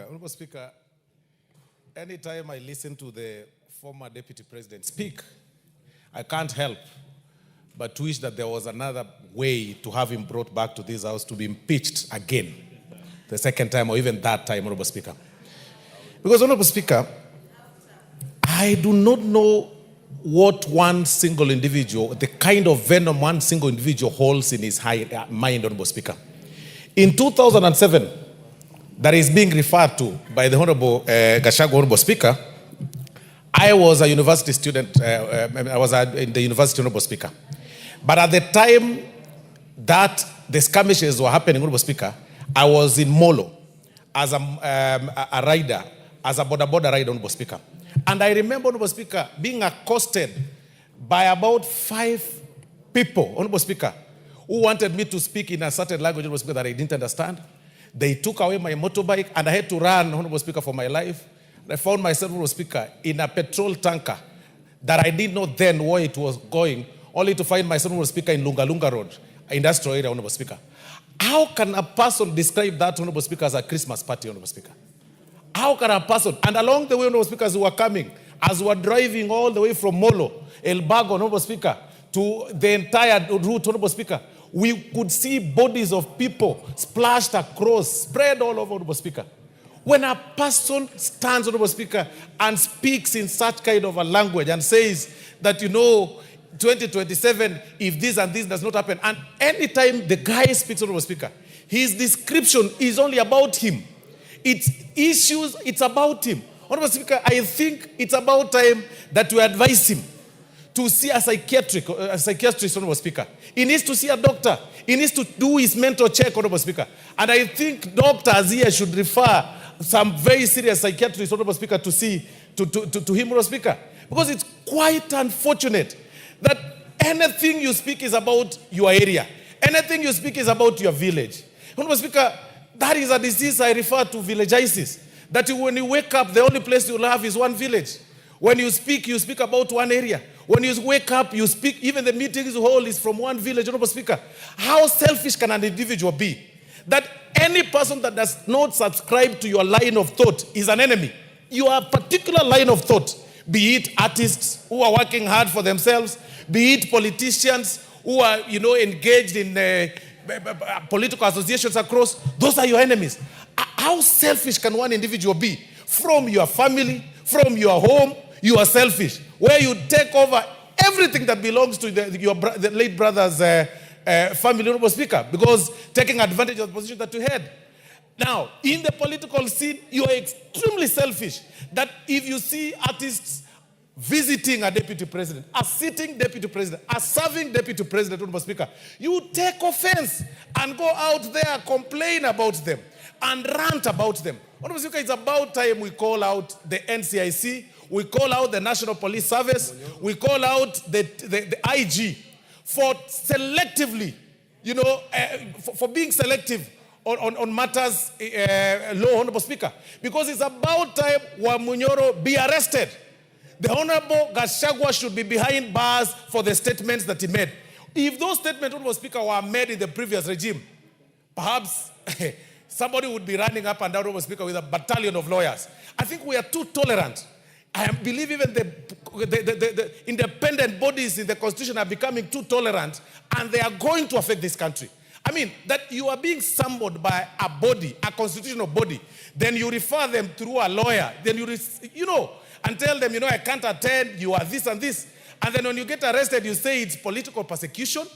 Honorable Speaker, anytime I listen to the former Deputy President speak, I can't help but to wish that there was another way to have him brought back to this house to be impeached again, the second time or even that time, Honorable Speaker. Because, Honorable Speaker, I do not know what one single individual, the kind of venom one single individual holds in his mind, Honorable Speaker. In 2007, that is being referred to by the Honorable GACHAGUA, Honorable Speaker, I was a university student, I was in the university, Honorable Speaker. But at the time that the skirmishes were happening, Honorable Speaker, I was in Molo as a rider, as a border rider, Honorable Speaker. And I remember, Honorable Speaker, being accosted by about 5 people, Honorable Speaker, who wanted me to speak in a certain language, Honorable Speaker, that I didn't understand. They took away my motorbike, and I had to run, Honorable Speaker, for my life. I found myself, Honorable Speaker, in a petrol tanker that I didn't know then where it was going, only to find myself, Honorable Speaker, in Lunga Road, industrial area, Honorable Speaker. How can a person describe that, Honorable Speaker, as a Christmas party, Honorable Speaker? How can a person, and along the way, Honorable Speaker, as we were coming, as we were driving all the way from Molo, El Bago, Honorable Speaker, to the entire route, Honorable Speaker, we could see bodies of people splashed across, spread all over, Honorable Speaker. When a person stands, Honorable Speaker, and speaks in such kind of a language and says that, 2027, if this and this does not happen, and anytime the guy speaks, Honorable Speaker, his description is only about him. It's issues, it's about him. Honorable Speaker, I think it's about time that we advise him to see a psychiatrist, Honorable Speaker. He needs to see a doctor. He needs to do his mental check, Honorable Speaker. And I think doctors here should refer some very serious psychiatrists, Honorable Speaker, to see to him, Honorable Speaker. Because it's quite unfortunate that anything you speak is about your area. Anything you speak is about your village. Honorable Speaker, that is a disease I refer to villagitis. That when you wake up, the only place you'll have is one village. When you speak about one area. When you wake up, you speak, even the meetings you hold is from one village, Honorable Speaker. How selfish can an individual be? That any person that does not subscribe to your line of thought is an enemy. Your particular line of thought, be it artists who are working hard for themselves, be it politicians who are, engaged in political associations across, those are your enemies. How selfish can one individual be? From your family, from your home, you are selfish. Where you take over everything that belongs to the late brother's family, Honorable Speaker, because taking advantage of the position that you had. Now, in the political scene, you are extremely selfish. That if you see artists visiting a deputy president, a sitting deputy president, a serving deputy president, Honorable Speaker, you take offense and go out there, complain about them, and rant about them. Honorable Speaker, it's about time we call out the NCIC, we call out the National Police Service, we call out the IG for selectively, for being selective on matters law, Honorable Speaker. Because it's about time Wamunyoro be arrested. The Honorable GACHAGUA should be behind bars for the statements that he made. If those statements, Honorable Speaker, were made in the previous regime, perhaps somebody would be running up and down, Honorable Speaker, with a battalion of lawyers. I think we are too tolerant. I believe even the independent bodies in the Constitution are becoming too tolerant, and they are going to affect this country. I mean, that you are being summoned by a body, a constitutional body, then you refer them through a lawyer, then and tell them, I can't attend, you are this and this. And then when you get arrested, you say it's political persecution.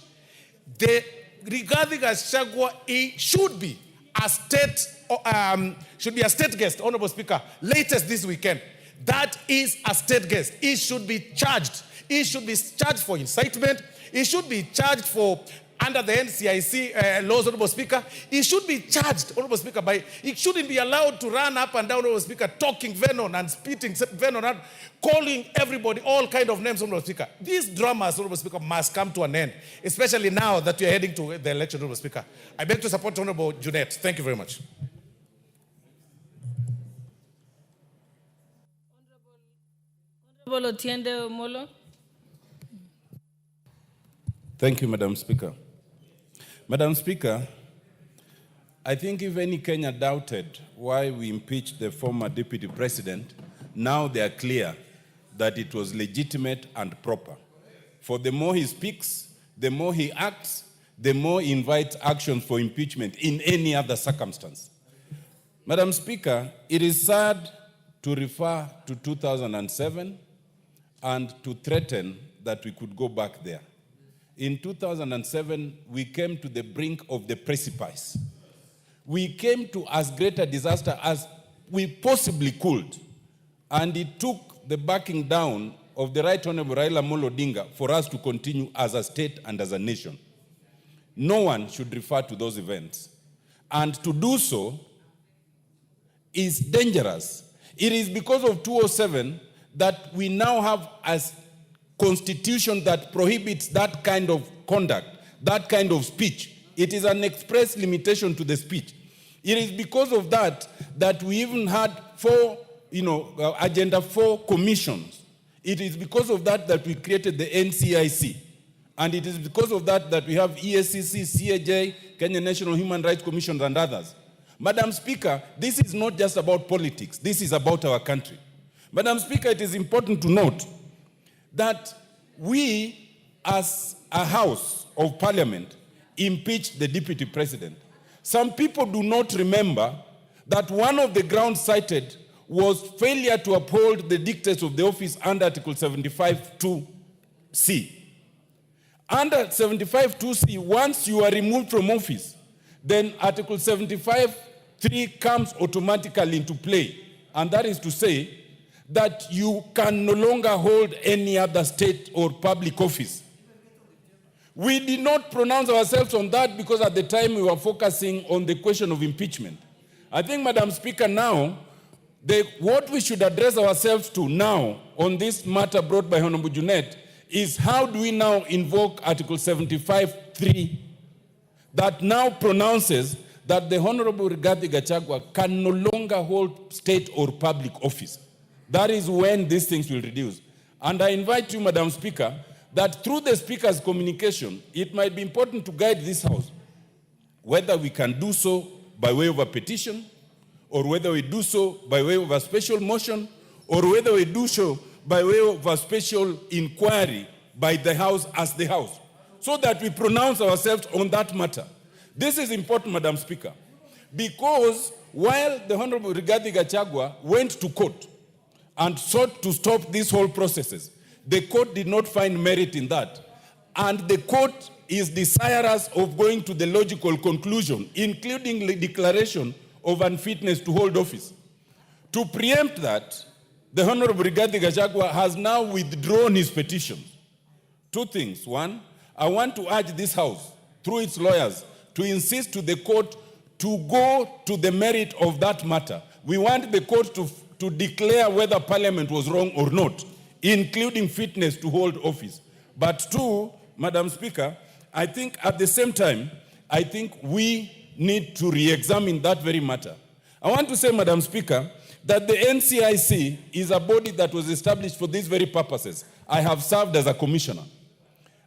Regarding GACHAGUA, he should be a state guest, Honorable Speaker, latest this weekend. That is a state guest. He should be charged. He should be charged for incitement. He should be charged for, under the NCIC laws, Honorable Speaker. He should be charged, Honorable Speaker, he shouldn't be allowed to run up and down, Honorable Speaker, talking venom and spitting venom and calling everybody all kind of names, Honorable Speaker. These dramas, Honorable Speaker, must come to an end, especially now that we are heading to the election, Honorable Speaker. I beg to support Honorable Junet. Thank you very much. Honorable Otiende Molo. Thank you, Madam Speaker. Madam Speaker, I think if any Kenya doubted why we impeached the former deputy president, now they are clear that it was legitimate and proper. For the more he speaks, the more he acts, the more he invites actions for impeachment in any other circumstance. Madam Speaker, it is sad to refer to 2007 and to threaten that we could go back there. In 2007, we came to the brink of the precipice. We came to as great a disaster as we possibly could, and it took the backing down of the Right Honorable Raila Amolo Odinga for us to continue as a state and as a nation. No one should refer to those events. And to do so is dangerous. It is because of 207 that we now have a constitution that prohibits that kind of conduct, that kind of speech. It is an express limitation to the speech. It is because of that that we even had Agenda 4 commissions. It is because of that that we created the NCIC. And it is because of that that we have EACC, CAJ, Kenya National Human Rights Commission, and others. Madam Speaker, this is not just about politics. This is about our country. Madam Speaker, it is important to note that we, as a House of Parliament, impeached the deputy president. Some people do not remember that one of the grounds cited was failure to uphold the dictates of the office under Article 75(2)(c). Under 75(2)(c), once you are removed from office, then Article 75(3) comes automatically into play. And that is to say that you can no longer hold any other state or public office. We did not pronounce ourselves on that because at the time we were focusing on the question of impeachment. I think, Madam Speaker, now, what we should address ourselves to now on this matter brought by Honorable Junet is how do we now invoke Article 75(3) that now pronounces that the Honorable Rigathi Gachagua can no longer hold state or public office. That is when these things will reduce. And I invite you, Madam Speaker, that through the Speaker's communication, it might be important to guide this House, whether we can do so by way of a petition, or whether we do so by way of a special motion, or whether we do so by way of a special inquiry by the House as the House, so that we pronounce ourselves on that matter. This is important, Madam Speaker, because while the Honorable Rigathi Gachagua went to court and sought to stop these whole processes, the court did not find merit in that. And the court is desirous of going to the logical conclusion, including the declaration of unfitness to hold office. To preempt that, the Honorable Rigathi Gachagua has now withdrawn his petition. Two things. One, I want to urge this House, through its lawyers, to insist to the court to go to the merit of that matter. We want the court to declare whether Parliament was wrong or not, including fitness to hold office. But two, Madam Speaker, I think at the same time, I think we need to re-examine that very matter. I want to say, Madam Speaker, that the NCIC is a body that was established for these very purposes. I have served as a commissioner.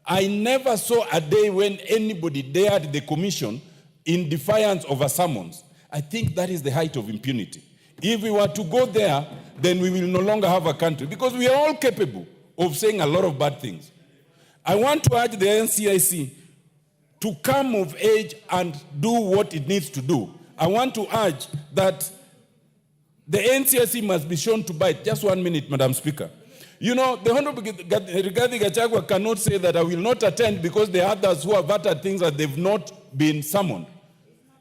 I never saw a day when anybody dared the commission in defiance of a summons. I think that is the height of impunity. If we were to go there, then we will no longer have a country, because we are all capable of saying a lot of bad things. I want to urge the NCIC to come of age and do what it needs to do. I want to urge that the NCIC must be shown to bite. Just 1 minute, Madam Speaker. You know, the Honorable Rigathi Gachagua cannot say that I will not attend because there are others who have uttered things that they've not been summoned.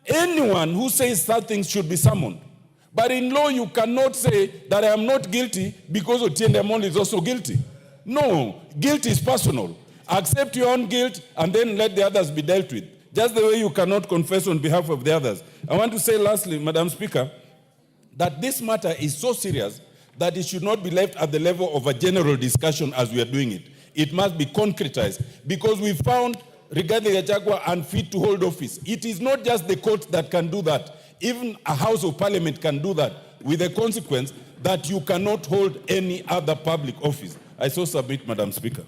Anyone who says such things should be summoned. But in law, you cannot say that I am not guilty because Otiende Amolo is also guilty. No, guilt is personal. Accept your own guilt and then let the others be dealt with. Just the way you cannot confess on behalf of the others. I want to say lastly, Madam Speaker, that this matter is so serious that it should not be left at the level of a general discussion as we are doing it. It must be concretized, because we found Rigathi Gachagua unfit to hold office. It is not just the court that can do that. Even a House of Parliament can do that, with the consequence that you cannot hold any other public office. I so submit, Madam Speaker.